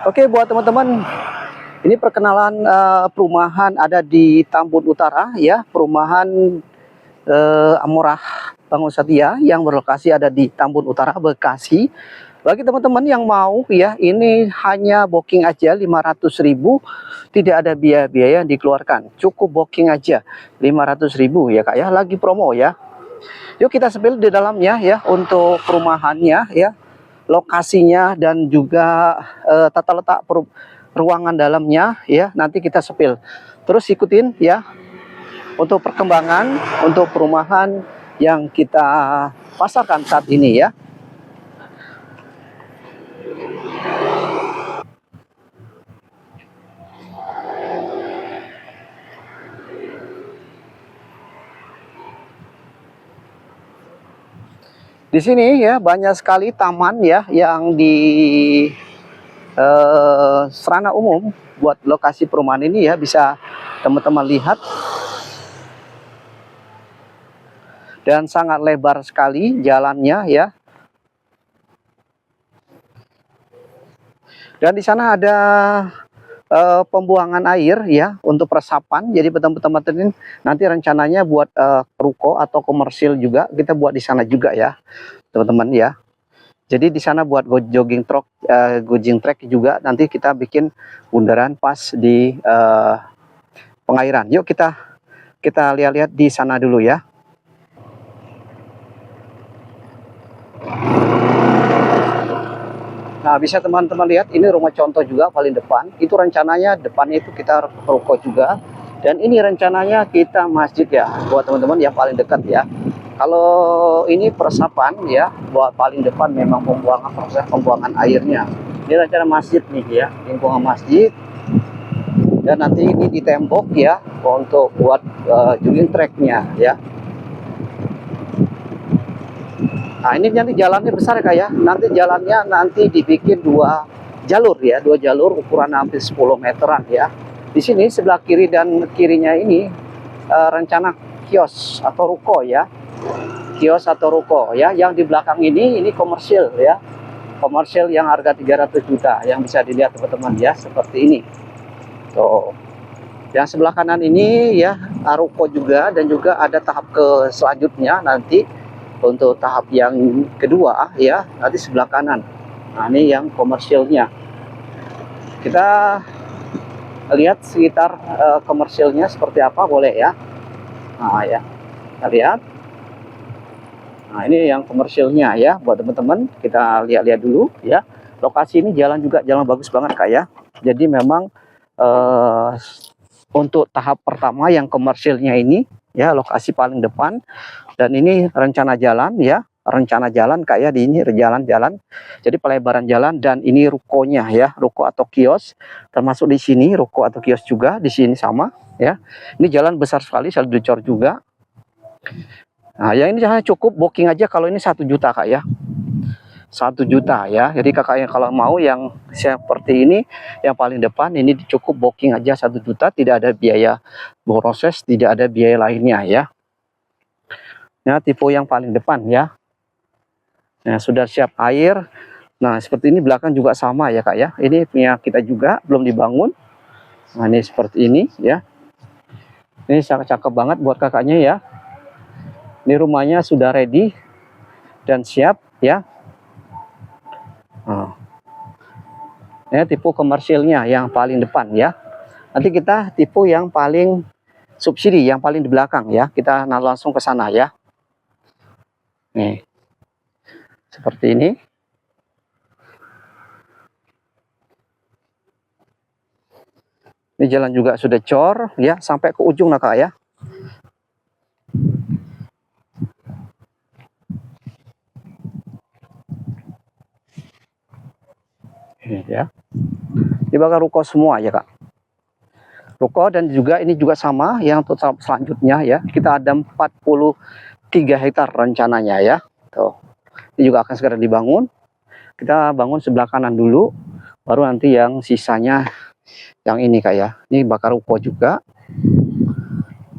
Oke, buat teman-teman, ini perkenalan perumahan ada di Tambun Utara ya, perumahan Amorah Bangun Satya yang berlokasi ada di Tambun Utara, Bekasi. Bagi teman-teman yang mau ya, ini hanya booking aja 500.000, tidak ada biaya-biaya yang dikeluarkan. Cukup booking aja 500.000 ya Kak ya, lagi promo ya. Yuk kita spill di dalamnya ya untuk perumahannya ya, lokasinya dan juga tata letak ruangan dalamnya ya, nanti kita spill. Terus ikutin ya untuk perkembangan untuk perumahan yang kita pasarkan saat ini ya. Di sini ya banyak sekali taman ya yang di serana umum buat lokasi perumahan ini ya, bisa teman-teman lihat. Dan sangat lebar sekali jalannya ya. Dan di sana ada pembuangan air ya untuk resapan. Jadi teman-teman ini nanti rencananya buat ruko atau komersil juga kita buat di sana juga ya, teman-teman ya. Jadi di sana buat jogging track juga, nanti kita bikin bundaran pas di pengairan. Yuk kita lihat-lihat di sana dulu ya. Nah, bisa teman-teman lihat ini rumah contoh juga paling depan. Itu rencananya depannya itu kita ruko juga. Dan ini rencananya kita masjid ya, buat teman-teman yang paling dekat ya. Kalau ini peresapan ya, buat paling depan memang proses pembuangan airnya. Ini rencana masjid nih ya, lingkungan masjid. Dan nanti ini di tembok ya, untuk buat jogging tracknya ya. Nah, ini nanti jalannya besar ya, ya. Nanti jalannya nanti dibikin dua jalur ya, dua jalur ukuran hampir 10 meteran ya. Di sini sebelah kiri dan kirinya ini rencana kios atau ruko ya. Kios atau ruko ya. Yang di belakang ini komersil ya. Komersil yang harga 300 juta yang bisa dilihat teman-teman ya, seperti ini. Tuh. Yang sebelah kanan ini ya ruko juga, dan juga ada tahap ke selanjutnya nanti. Untuk tahap yang kedua ya, nanti sebelah kanan. Nah, ini yang komersilnya. Kita lihat sekitar komersilnya seperti apa, boleh ya. Nah ya, kita lihat. Nah, ini yang komersilnya ya, buat teman-teman kita lihat-lihat dulu ya. Lokasi ini jalan juga jalan bagus banget Kak ya. Jadi memang untuk tahap pertama yang komersilnya ini ya, lokasi paling depan. Dan ini rencana jalan ya, rencana jalan Kak ya, di ini jalan-jalan. Jadi pelebaran jalan, dan ini rukonya ya, ruko atau kios. Termasuk di sini ruko atau kios juga, di sini sama ya. Ini jalan besar sekali, sel dicor juga. Nah, yang ini hanya cukup booking aja kalau ini 1 juta Kak ya. 1 juta ya. Jadi kakak yang kalau mau yang seperti ini yang paling depan ini cukup booking aja 1 juta, tidak ada biaya proses, tidak ada biaya lainnya ya. Nah, tipe yang paling depan ya. Nah, sudah siap air. Nah, seperti ini belakang juga sama ya Kak ya. Ini punya kita juga, belum dibangun. Nah, ini seperti ini ya. Ini sangat cakep banget buat kakaknya ya. Ini rumahnya sudah ready dan siap ya. Nah, ini tipe komersilnya yang paling depan ya. Nanti kita tipe yang paling subsidi, yang paling di belakang ya. Kita langsung ke sana ya. Nih, seperti ini. Ini jalan juga sudah cor ya, sampai ke ujung lah Kak ya. Ini ya. Di bakal ruko semua ya Kak. Ruko, dan juga ini juga sama yang total selanjutnya ya. Kita ada 43 hektar rencananya ya. Tuh. Ini juga akan segera dibangun. Kita bangun sebelah kanan dulu, baru nanti yang sisanya yang ini Kak ya. Ini bakar ruko juga.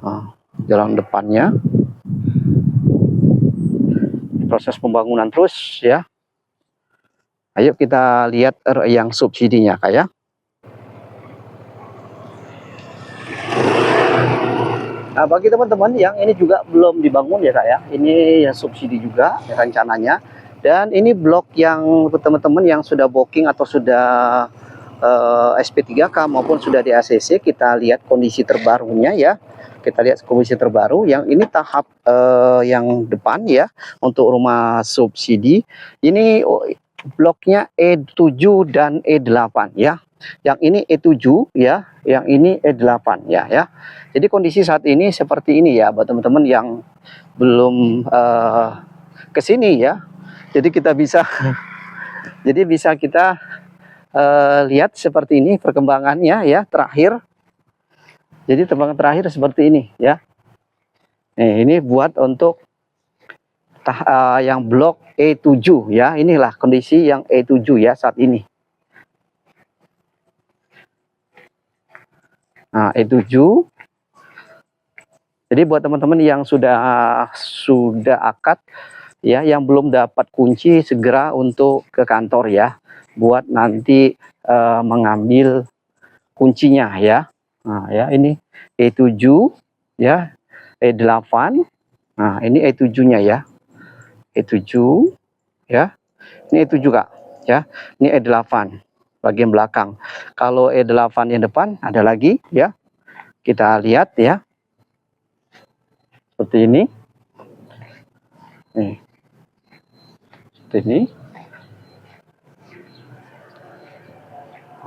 Nah, jalan depannya. Proses pembangunan terus ya. Ayo kita lihat yang subsidinya Kak ya. Nah, bagi teman-teman yang ini juga belum dibangun ya Kak ya, ini ya subsidi juga ya, rencananya. Dan ini blok yang teman-teman yang sudah booking atau sudah SP3K maupun sudah di ACC, kita lihat kondisi terbarunya ya. Kita lihat kondisi terbaru, yang ini tahap yang depan ya, untuk rumah subsidi. Ini bloknya E7 dan E8 ya. Yang ini E7 ya, yang ini E8 ya ya. Jadi kondisi saat ini seperti ini ya buat teman-teman yang belum ke sini ya. Jadi kita bisa jadi bisa kita lihat seperti ini perkembangannya ya terakhir. Jadi perkembangan terakhir seperti ini ya. Nih, ini buat untuk yang blok E7 ya. Inilah kondisi yang E7 ya saat ini. Nah, E7. Jadi buat teman-teman yang sudah akad ya, yang belum dapat kunci, segera untuk ke kantor ya, buat nanti mengambil kuncinya ya. Nah ya, ini E7 ya, E8. Nah ini E7-nya ya, E7 ya, ini E7 Kak ya, ini E8 bagian belakang. Kalau E8 yang depan ada lagi ya, kita lihat ya, seperti ini. Nih, seperti ini.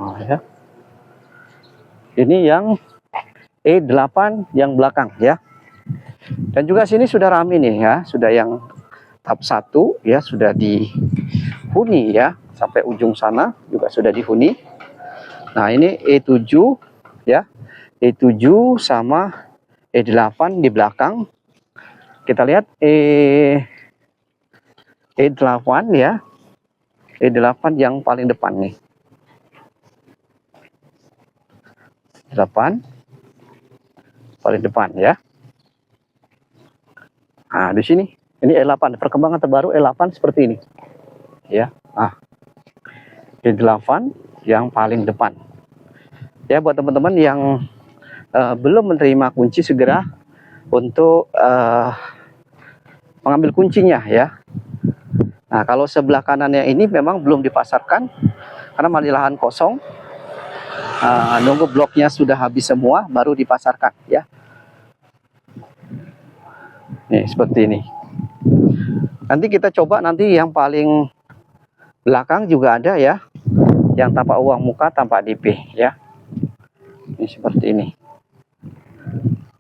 Oh ya, ini yang E8 yang belakang ya. Dan juga sini sudah rame nih ya, sudah yang tahap 1 ya, sudah dihuni ya, sampai ujung sana juga sudah dihuni. Nah ini E7 ya, E7 sama E8 di belakang. Kita lihat E8 ya, E8 yang paling depan nih. 8 paling depan ya. Nah, di sini ini E8, perkembangan terbaru E8 seperti ini. Ya. Nah, E8 yang paling depan. Ya, buat teman-teman yang belum menerima kunci, segera untuk mengambil kuncinya ya. Nah, kalau sebelah kanannya ini memang belum dipasarkan karena masih lahan kosong. Nunggu bloknya sudah habis semua baru dipasarkan ya. Nih seperti ini. Nanti kita coba nanti yang paling belakang juga ada ya, yang tanpa uang muka, tanpa DP ya. Ini seperti ini.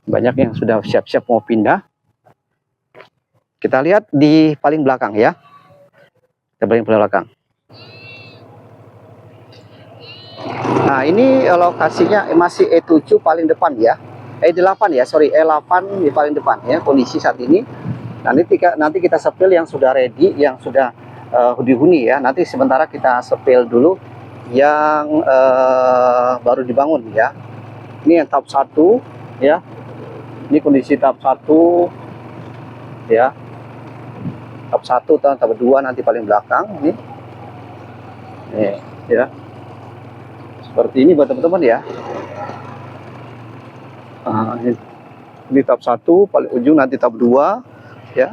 Banyak yang sudah siap-siap mau pindah. Kita lihat di paling belakang ya. Kita paling belakang. Nah ini lokasinya masih E7 paling depan ya. E8 ya, sorry, E8 di paling depan ya kondisi saat ini. Nanti kita sepil yang sudah ready, yang sudah dihuni ya. Nanti sementara kita sepil dulu yang baru dibangun ya. Ini yang tahap 1 ya. Ini kondisi tahap 1 ya. Tahap 1 dan tahap 2 nanti paling belakang ini. Nih ya. Seperti ini buat teman-teman ya. Ini tahap 1 paling ujung, nanti tahap 2 ya.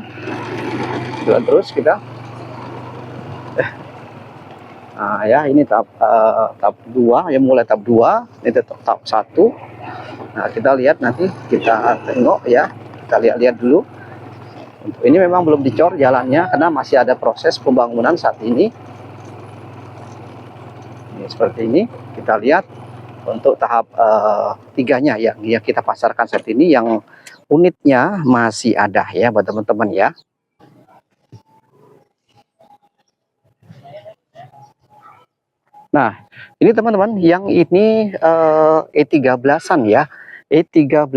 Jalan terus kita. Nah ya, ini tahap 2 ya, mulai tahap 2, ini tahap 1. Nah kita lihat, nanti kita tengok ya, kita lihat-lihat dulu. Ini memang belum dicor jalannya karena masih ada proses pembangunan saat ini. Ini seperti ini, kita lihat untuk tahap 3-nya yang kita pasarkan saat ini, yang unitnya masih ada ya buat teman-teman ya. Nah, ini teman-teman, yang ini E13-an ya. E13,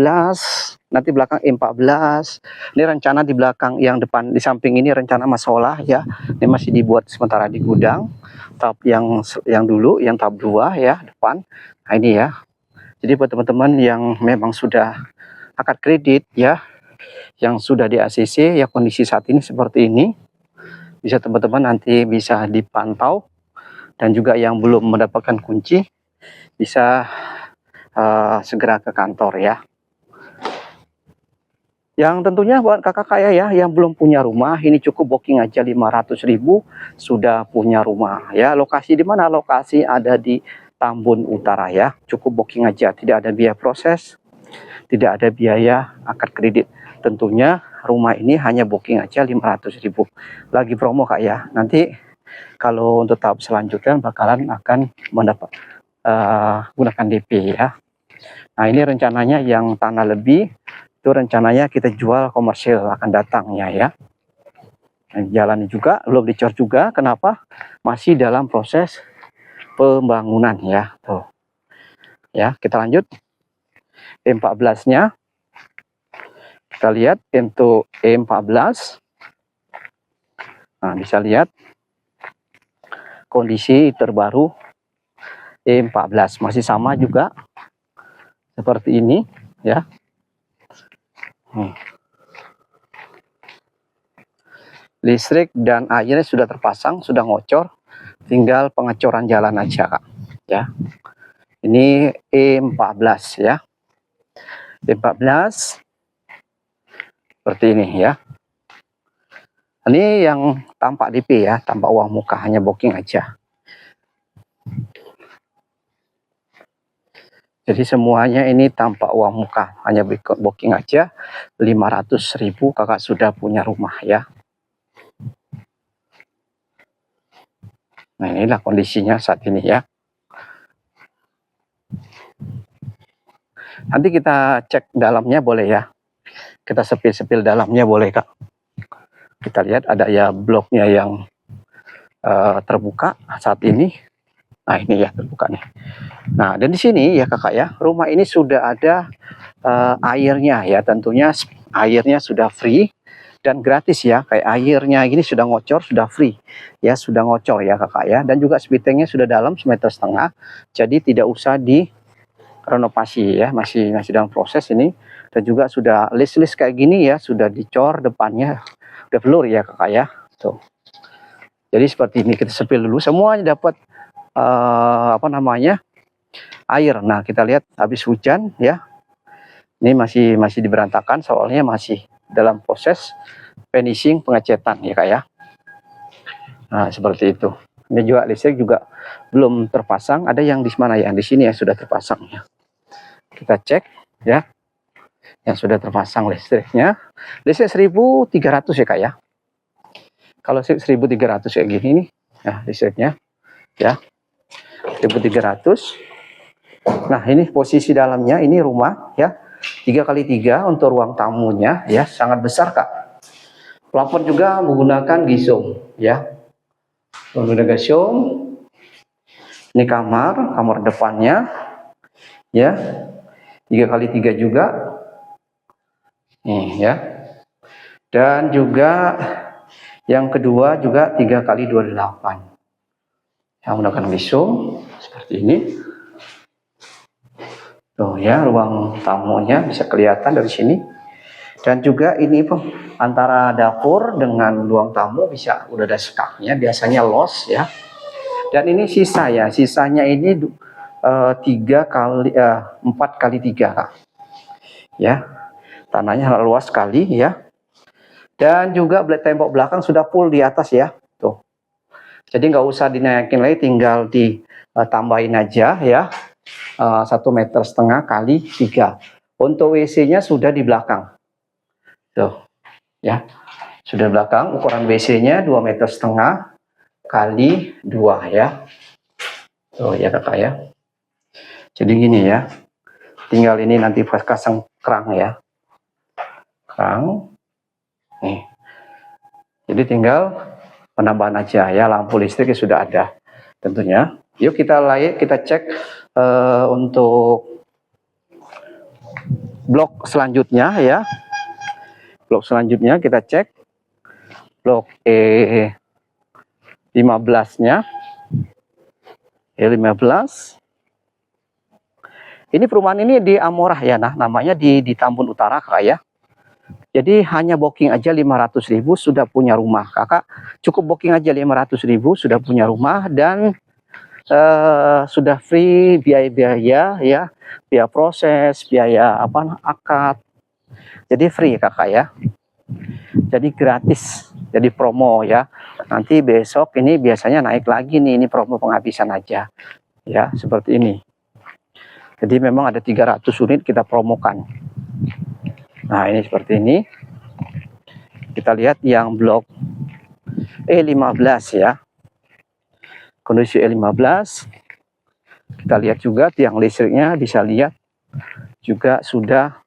nanti belakang E14. Ini rencana di belakang yang depan, di samping ini rencana masalah ya. Ini masih dibuat sementara di gudang. Tahap yang dulu, yang tahap 2 ya, depan. Nah, ini ya. Jadi buat teman-teman yang memang sudah akad kredit ya, yang sudah di ACC ya, kondisi saat ini seperti ini. Bisa teman-teman nanti bisa dipantau dan juga yang belum mendapatkan kunci bisa segera ke kantor ya. Yang tentunya buat kakak kaya ya yang belum punya rumah, ini cukup booking aja 500.000 sudah punya rumah ya. Lokasi di mana? Lokasi ada di Tambun Utara ya. Cukup booking aja, tidak ada biaya proses, tidak ada biaya akad kredit. Tentunya rumah ini hanya booking aja 500.000. Lagi promo kak ya. Nanti kalau untuk tahap selanjutnya bakalan akan mendapat gunakan DP ya. Nah ini rencananya yang tanah lebih itu rencananya kita jual komersil akan datangnya ya. Jalan juga belum dicor juga, kenapa? Masih dalam proses pembangunan ya. Tuh. Ya, kita lanjut. E14-nya. Kita lihat untuk E14. Nah, bisa lihat kondisi terbaru E14 masih sama juga seperti ini ya. Listrik dan airnya sudah terpasang, sudah ngocor, tinggal pengecoran jalan aja kak ya. Ini E14 ya. E14 seperti ini ya. Ini yang tampak DP ya, tampak uang muka, hanya booking aja. Jadi semuanya ini tampak uang muka, hanya booking aja 500.000 kakak sudah punya rumah ya. Nah inilah kondisinya saat ini ya. Nanti kita cek dalamnya boleh ya. Kita sepil-sepil dalamnya boleh kak. Kita lihat ada ya bloknya yang terbuka saat ini. Nah ini ya terbuka nih. Nah dan di sini ya kakak ya, rumah ini sudah ada airnya ya, tentunya airnya sudah free dan gratis ya, kayak airnya gini sudah ngocor, sudah free ya, sudah ngocor ya kakak ya. Dan juga spitengnya sudah dalam 1,5 meter, jadi tidak usah direnovasi ya, masih dalam proses ini. Dan juga sudah list kayak gini ya, sudah dicor depannya, udah velour ya kakak ya. Tuh. Jadi seperti ini, kita sepil dulu semuanya dapat air. Nah kita lihat habis hujan ya, ini masih diberantakan soalnya masih dalam proses finishing pengecetan ya kak ya. Nah seperti itu. Ini juga listrik juga belum terpasang, ada yang di mana ya, di sini yang sudah terpasang ya. Kita cek ya yang sudah terpasang listriknya. Listrik 1.300 ya kak ya. Kalau 1.300 kayak gini nih ya listriknya ya, 1.300. Nah ini posisi dalamnya, ini rumah ya 3x3 untuk ruang tamunya ya, sangat besar kak. Plafon juga menggunakan gisung ya, menggunakan gisung. Ini kamar depannya ya, 3x3 juga nih ya. Dan juga yang kedua juga 3x28 yang menggunakan gisung seperti ini. Tuh ya, ruang tamunya bisa kelihatan dari sini. Dan juga ini antara dapur dengan ruang tamu bisa udah ada skaknya, biasanya los ya. Dan ini sisa ya, sisanya ini 4x3 kak. Ya, tanahnya luas sekali ya. Dan juga tembok belakang sudah full di atas ya. Tuh. Jadi nggak usah dinaikin lagi, tinggal ditambahin aja ya. 1,5 meter kali 3. Untuk WC-nya sudah di belakang. Tuh, ya, sudah belakang. Ukuran WC-nya 2,5 meter kali 2 ya. Tuh ya kakak ya. Jadi gini ya. Tinggal ini nanti pasang kerang ya. Kerang. Nih. Jadi tinggal penambahan aja ya. Lampu listriknya sudah ada. Tentunya. Yuk kita cek untuk blok selanjutnya ya. Blok selanjutnya kita cek blok E15-nya. E15. Ini perumahan ini di Amorah ya, nah namanya di Tambun Utara kakak ya. Jadi hanya booking aja 500.000 sudah punya rumah. Kakak cukup booking aja 500.000 sudah punya rumah. Dan sudah free biaya-biaya ya, biaya proses, biaya akad. Jadi free kakak ya. Jadi gratis, jadi promo ya. Nanti besok ini biasanya naik lagi nih, ini promo penghabisan aja ya, seperti ini. Jadi memang ada 300 unit kita promokan. Nah ini seperti ini. Kita lihat yang blok E15 ya, kondisi E15. Kita lihat juga tiang listriknya, bisa lihat juga sudah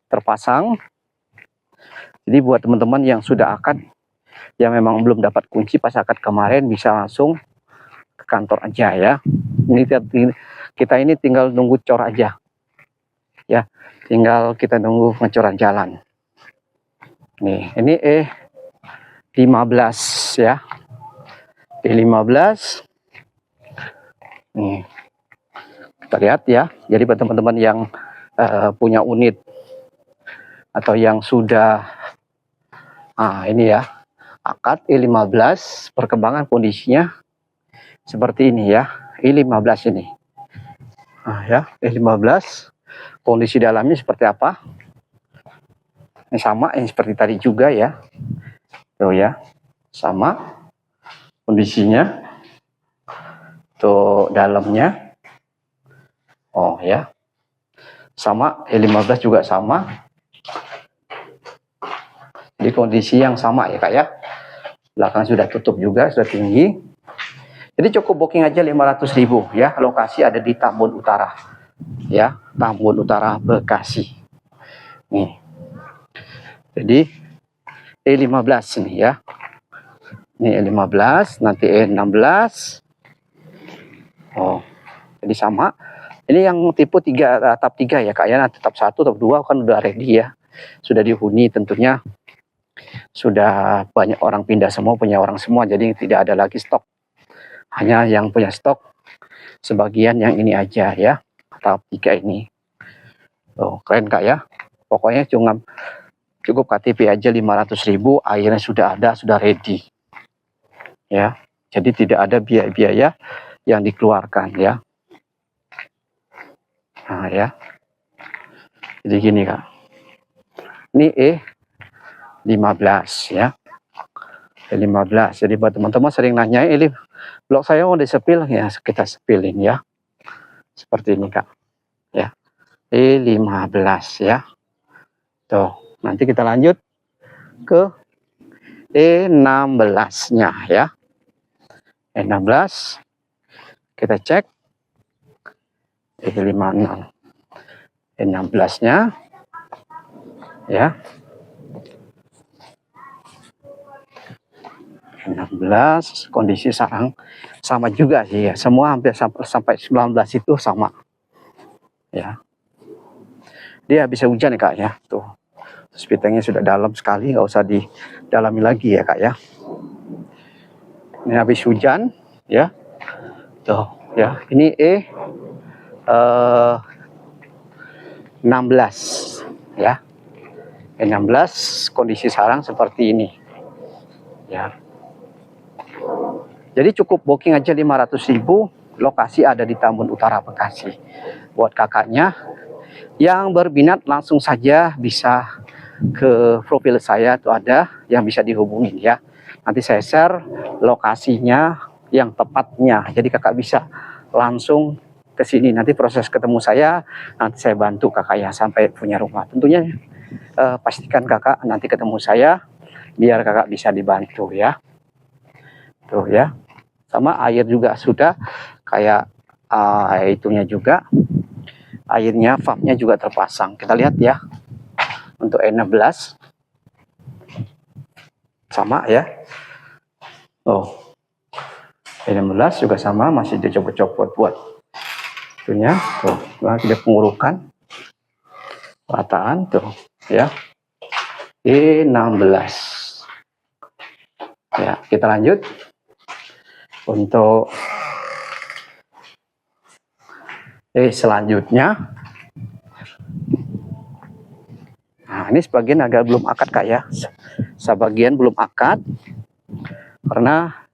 terpasang. Jadi buat teman-teman yang sudah akad, yang memang belum dapat kunci pas akad kemarin, bisa langsung ke kantor aja ya. Ini kita ini tinggal nunggu cor aja ya, tinggal kita nunggu pengecoran jalan. Nih ini E15 ya, E15. Nih kita lihat ya. Jadi buat teman-teman yang punya unit atau yang sudah ini ya, akad E15, perkembangan kondisinya seperti ini ya, E15 ini. Nah ya, E15 kondisi dalamnya seperti apa? Ini sama yang seperti tadi juga ya. Tuh ya, sama kondisinya. Tuh dalamnya. Oh ya. Sama, E15 juga sama. Jadi kondisi yang sama ya kak ya. Belakang sudah tutup juga, sudah tinggi. Jadi cukup booking aja 500.000 ya. Lokasi ada di Tambun Utara ya, Tambun Utara Bekasi. Nih. Jadi E15 ini ya. Ini E15, nanti E16. Oh, jadi sama. Ini yang tipe 3 tahap 3 ya kak ya. Nanti tahap 1, tahap 2 kan udah ready ya. Sudah dihuni tentunya. Sudah banyak orang pindah semua, punya orang semua, jadi tidak ada lagi stok. Hanya yang punya stok sebagian yang ini aja ya, tahap 3 ini. Oh, keren kak ya. Pokoknya cukup KTP aja 500.000, airnya sudah ada, sudah ready. Ya. Jadi tidak ada biaya-biaya yang dikeluarkan ya. Nah ya. Jadi gini kak. Ini E15 ya. E15. Jadi buat teman-teman sering nanya, blok saya mau disepil ya, kita sepilin ya. Seperti ini kak. Ya. E15 ya. Tuh, nanti kita lanjut ke E16-nya ya. E16 kita cek E56. E16-nya ya. 16 kondisi sarang sama juga sih ya, semua hampir sampai 19 itu sama ya. Dia bisa hujan ya kak ya, tuh spitengnya sudah dalam sekali, nggak usah didalami lagi ya kak ya. Ini habis hujan ya, tuh ya. Ini E16 ya, E16 kondisi sarang seperti ini ya. Jadi cukup booking aja 500.000, lokasi ada di Tambun Utara Bekasi. Buat kakaknya yang berminat langsung saja bisa ke profil saya, tuh ada yang bisa dihubungin ya. Nanti saya share lokasinya yang tepatnya. Jadi kakak bisa langsung ke sini. Nanti proses ketemu saya, nanti saya bantu kakak ya sampai punya rumah. Tentunya pastikan kakak nanti ketemu saya biar kakak bisa dibantu ya. Tuh ya, sama air juga sudah kayak itunya juga, airnya valve-nya juga terpasang. Kita lihat ya, untuk E16 sama ya. Oh, E16 juga sama, masih dicopot-copot buat itunya. Tuh, ada pengurukan rataan tuh ya. E16 ya. Kita lanjut untuk selanjutnya. Nah, ini sebagian agak belum akad kak ya, sebagian belum akad karena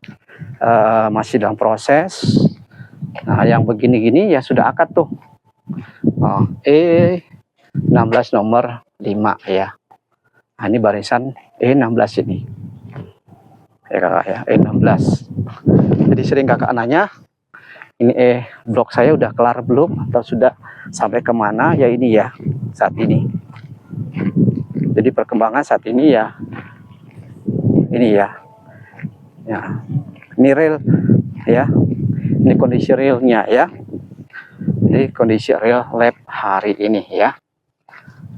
masih dalam proses Nah, yang begini-gini ya sudah akad tuh. E16 nomor 5 ya. Nah, ini barisan E16 ini. Ya kakak ya, E16. Jadi sering kakak nanya, ini blok saya udah kelar belum atau sudah sampai kemana? Ya ini ya, saat ini. Jadi perkembangan saat ini ya, ini ya. Ya, ini real ya. Ini kondisi realnya ya. Jadi kondisi real lab hari ini ya.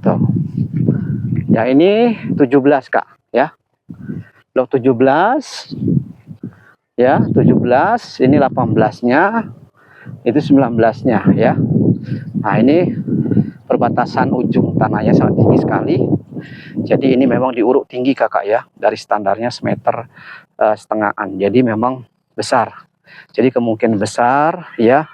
Tuh. Ya ini 17 kak ya. Blok 17 ya, 17 ini 18-nya, itu 19-nya ya. Nah, ini perbatasan ujung tanahnya sangat tinggi sekali. Jadi ini memang diuruk tinggi kakak ya, dari standarnya semeter setengahan. Jadi memang besar. Jadi kemungkinan besar ya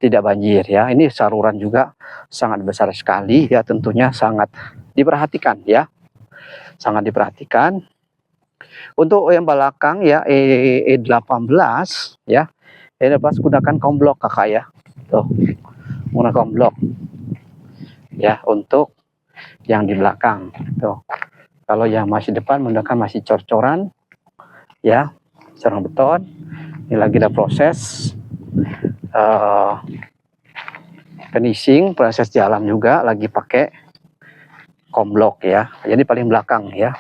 tidak banjir ya. Ini saluran juga sangat besar sekali ya, tentunya sangat diperhatikan ya. Sangat diperhatikan. Untuk yang belakang ya E18 ya. E18 gunakan komblok kakak ya. Tuh. Menggunakan komblok. Ya, untuk yang di belakang. Tuh. Kalau yang masih depan menggunakan masih cor-coran ya, corong beton. Ini lagi ada proses finishing, proses jalan juga lagi pakai komblok ya. Jadi paling belakang ya.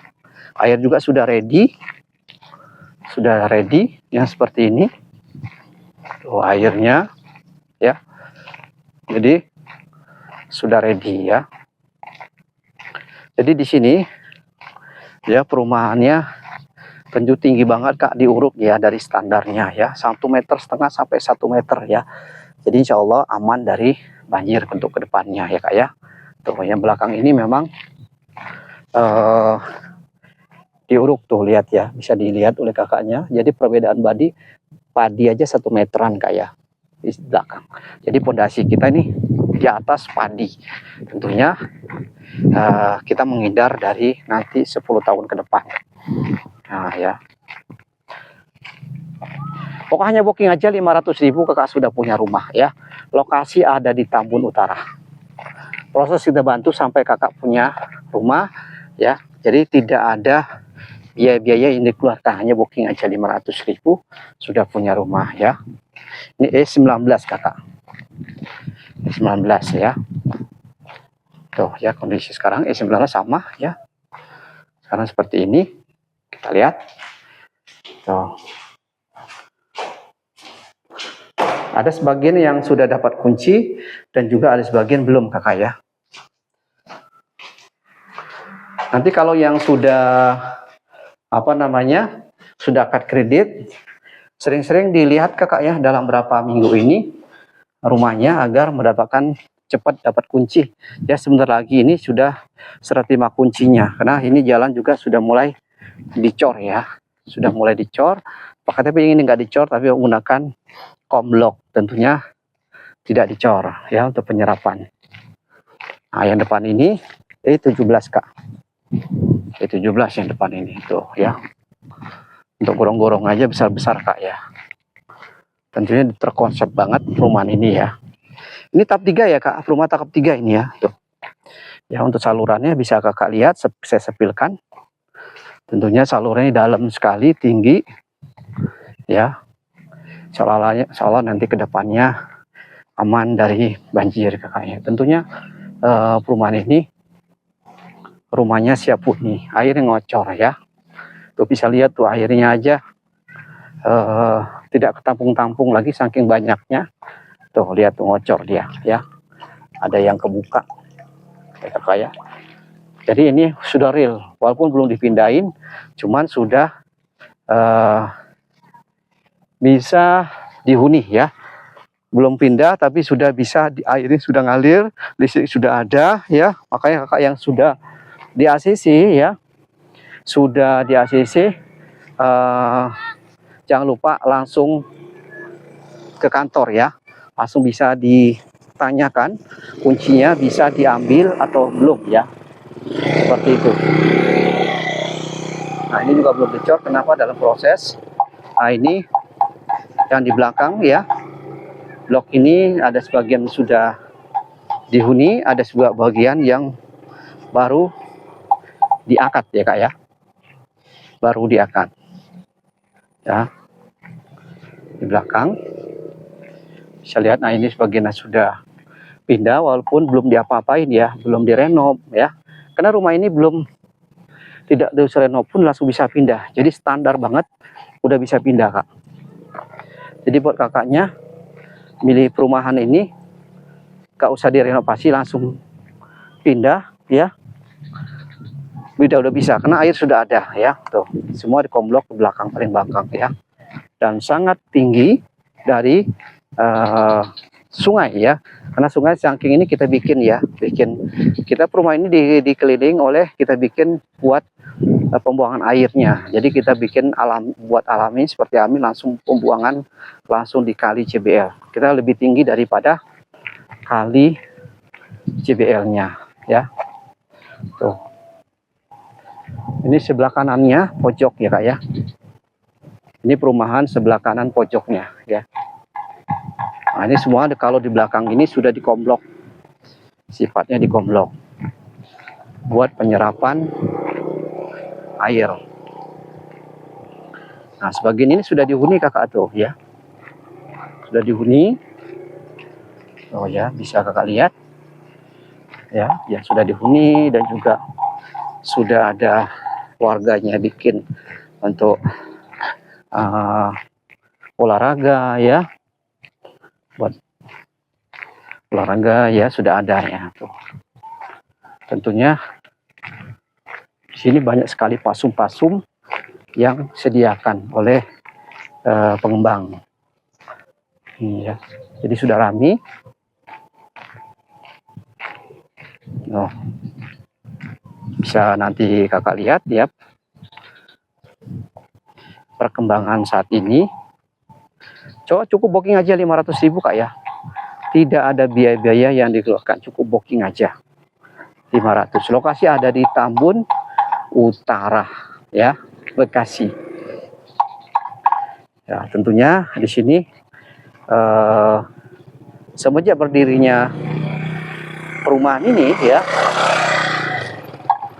Air juga sudah ready yang seperti ini. Tuh airnya ya. Jadi sudah ready ya. Jadi di sini ya perumahannya tentu tinggi banget kak, diuruk ya dari standarnya ya, 1,5 meter sampai 1 meter ya. Jadi insya Allah aman dari banjir untuk kedepannya ya kak ya. Tuh yang belakang ini memang diuruk tuh, lihat ya, bisa dilihat oleh kakaknya. Jadi perbedaan padi aja 1 meteran kak ya di belakang. Jadi pondasi kita ini di atas padi. Tentunya kita menghindar dari nanti 10 tahun ke depan. Nah ya. Pokoknya booking aja 500.000 kakak sudah punya rumah ya. Lokasi ada di Tambun Utara. Proses kita bantu sampai kakak punya rumah ya. Jadi tidak ada biaya-biaya yang dikeluarkan, hanya booking aja 500.000 sudah punya rumah ya. Ini E19 kakak. E19 ya. Tuh ya kondisi sekarang E19 sama ya. Sekarang seperti ini. Kita lihat. Tuh. Ada sebagian yang sudah dapat kunci dan juga ada sebagian belum kakak ya. Nanti kalau yang sudah sudah akad kredit, sering-sering dilihat kakak ya dalam berapa minggu ini rumahnya agar mendapatkan cepat dapat kunci. Ya sebentar lagi ini sudah serah terima kuncinya, karena ini jalan juga sudah mulai dicor ya, sudah mulai dicor. Pak KTP ini nggak dicor tapi menggunakan komblok, tentunya tidak dicor ya untuk penyerapan. Nah yang depan ini E17 kak. E17 yang depan ini tuh ya. Untuk gorong-gorong aja besar-besar kak ya. Tentunya terkonsep banget perumahan ini ya. Ini tahap 3 ya kak, rumah tahap 3 ini ya. Tuh. Ya untuk salurannya bisa kakak lihat, saya sepilkan. Tentunya salurannya dalam sekali, tinggi. Ya. Seolah nanti kedepannya aman dari banjir kakaknya. Tentunya perumahan ini rumahnya siap huni, airnya ngocor ya. Tuh bisa lihat tuh airnya aja tidak ketampung-tampung lagi saking banyaknya. Tuh lihat tuh ngocor dia ya. Ada yang kebuka ya kakak ya. Jadi ini sudah real, walaupun belum dipindahin, cuman sudah bisa dihuni ya. Belum pindah tapi sudah bisa, airnya sudah ngalir, listrik sudah ada ya. Makanya kakak yang sudah di ACC ya, sudah di ACC jangan lupa langsung ke kantor ya, langsung bisa ditanyakan kuncinya bisa diambil atau belum ya, seperti itu. Nah ini juga belum dicor, kenapa dalam proses. Nah ini Dan di belakang ya, blok ini ada sebagian sudah dihuni, ada sebuah bagian yang baru diakad ya Kak ya. Baru diakad. Ya. Di belakang bisa lihat, nah ini sebagian sudah pindah walaupun belum diapa-apain ya, belum direnov ya. Karena rumah ini belum tidak direnov pun langsung bisa pindah. Jadi standar banget udah bisa pindah Kak. Jadi buat kakaknya milih perumahan ini gak usah direnovasi, langsung pindah ya. Udah bisa karena air sudah ada ya. Tuh, semua di komblok ke belakang, paling belakang ya. Dan sangat tinggi dari sungai ya. Karena sungai saking ini kita bikin ya, kita perumahan ini dikeliling oleh, kita bikin buat pembuangan airnya. Jadi kita bikin buat alami seperti alami, langsung pembuangan langsung di kali JBL. Kita lebih tinggi daripada kali JBL-nya ya. Tuh. Ini sebelah kanannya pojok ya Kak ya. Ini perumahan sebelah kanan pojoknya ya. Nah, ini semua kalau di belakang ini sudah dikomblok. Sifatnya dikomblok. Buat penyerapan air. Nah, sebagian ini sudah dihuni Kakak tuh ya. Sudah dihuni. Oh ya, bisa Kakak lihat. Ya, sudah dihuni dan juga sudah ada warganya bikin untuk olahraga ya, buat olahraga ya, sudah ada ya tuh. Tentunya di sini banyak sekali pasum-pasum yang disediakan oleh pengembang ya. Jadi sudah ramai. Oh, bisa nanti Kakak lihat ya perkembangan saat ini. Cukup booking aja 500.000 Kak ya. Tidak ada biaya-biaya yang dikeluarkan, cukup booking aja 500. Lokasi ada di Tambun Utara ya, Bekasi. Ya, tentunya di sini semenjak berdirinya perumahan ini ya,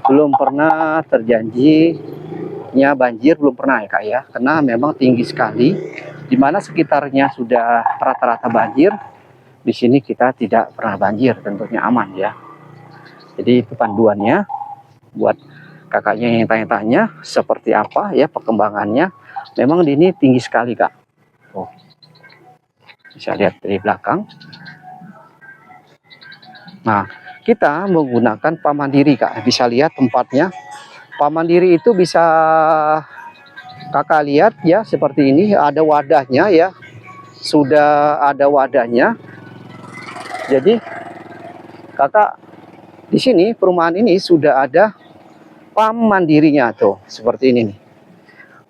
belum pernah terjanjinya banjir, belum pernah ya Kak ya, karena memang tinggi sekali, di mana sekitarnya sudah rata-rata banjir. Di sini kita tidak pernah banjir, tentunya aman ya. Jadi itu panduannya buat kakaknya yang tanya-tanya seperti apa ya perkembangannya. Memang di ini tinggi sekali Kak. Oh, bisa lihat dari belakang. Nah, kita menggunakan PAM Mandiri Kak. Bisa lihat tempatnya. PAM Mandiri itu bisa Kakak lihat ya, seperti ini ada wadahnya ya. Sudah ada wadahnya. Jadi Kakak di sini perumahan ini sudah ada PAM Mandirinya tuh, seperti ini nih.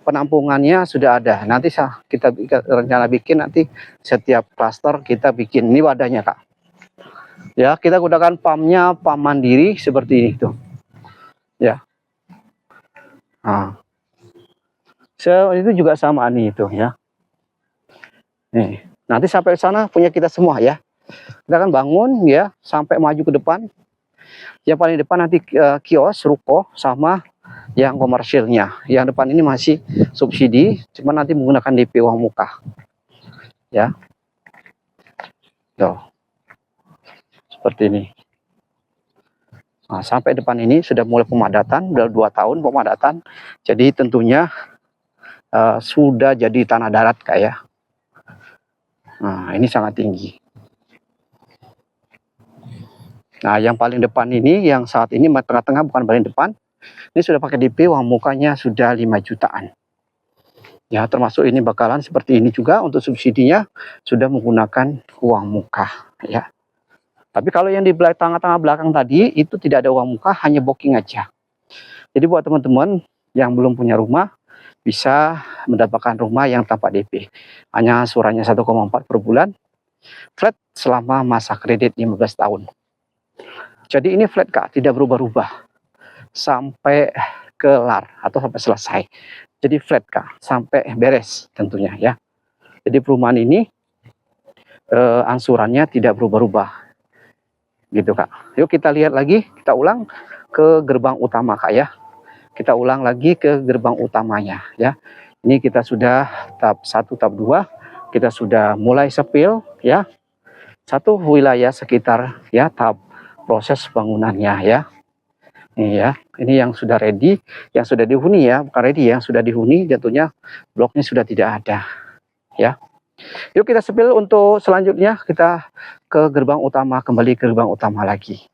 Penampungannya sudah ada. Nanti kita rencana bikin nanti setiap klaster kita bikin. Ini wadahnya Kak. Ya, kita gunakan PAM-nya PAM Mandiri seperti ini tuh. Ya. Nah. Itu juga sama nih itu ya. Nih, nanti sampai sana punya kita semua ya. Kita akan bangun ya sampai maju ke depan. Yang paling depan nanti kios, ruko sama yang komersilnya. Yang depan ini masih subsidi, cuma nanti menggunakan DP uang muka. Ya. Tuh. Seperti ini. Nah, sampai depan ini sudah mulai pemadatan, udah 2 tahun pemadatan. Jadi tentunya sudah jadi tanah darat Kak ya. Nah, ini sangat tinggi. Nah, yang paling depan ini, yang saat ini tengah-tengah bukan paling depan, ini sudah pakai DP, uang mukanya sudah 5 jutaan. Ya, termasuk ini bakalan seperti ini juga untuk subsidinya sudah menggunakan uang muka ya. Tapi kalau yang di tengah-tengah belakang tadi itu tidak ada uang muka, hanya booking aja. Jadi buat teman-teman yang belum punya rumah bisa mendapatkan rumah yang tanpa DP. Hanya suratnya 1,4 per bulan, flat selama masa kredit 15 tahun. Jadi ini flat Kak, tidak berubah-ubah sampai kelar atau sampai selesai. Jadi flat Kak, sampai beres tentunya ya. Jadi perumahan ini angsurannya tidak berubah-ubah, gitu Kak. Yuk kita lihat lagi, kita ulang ke gerbang utama Kak ya. Kita ulang lagi ke gerbang utamanya ya. Ini kita sudah tahap 1, tahap 2, kita sudah mulai sepil ya. Satu wilayah sekitar ya tahap proses bangunannya ya. Ini ya, ini yang sudah ready, yang sudah dihuni ya, bukan ready ya, yang sudah dihuni, jatuhnya bloknya sudah tidak ada ya. Yuk kita sepil untuk selanjutnya, kita ke gerbang utama, kembali ke gerbang utama lagi.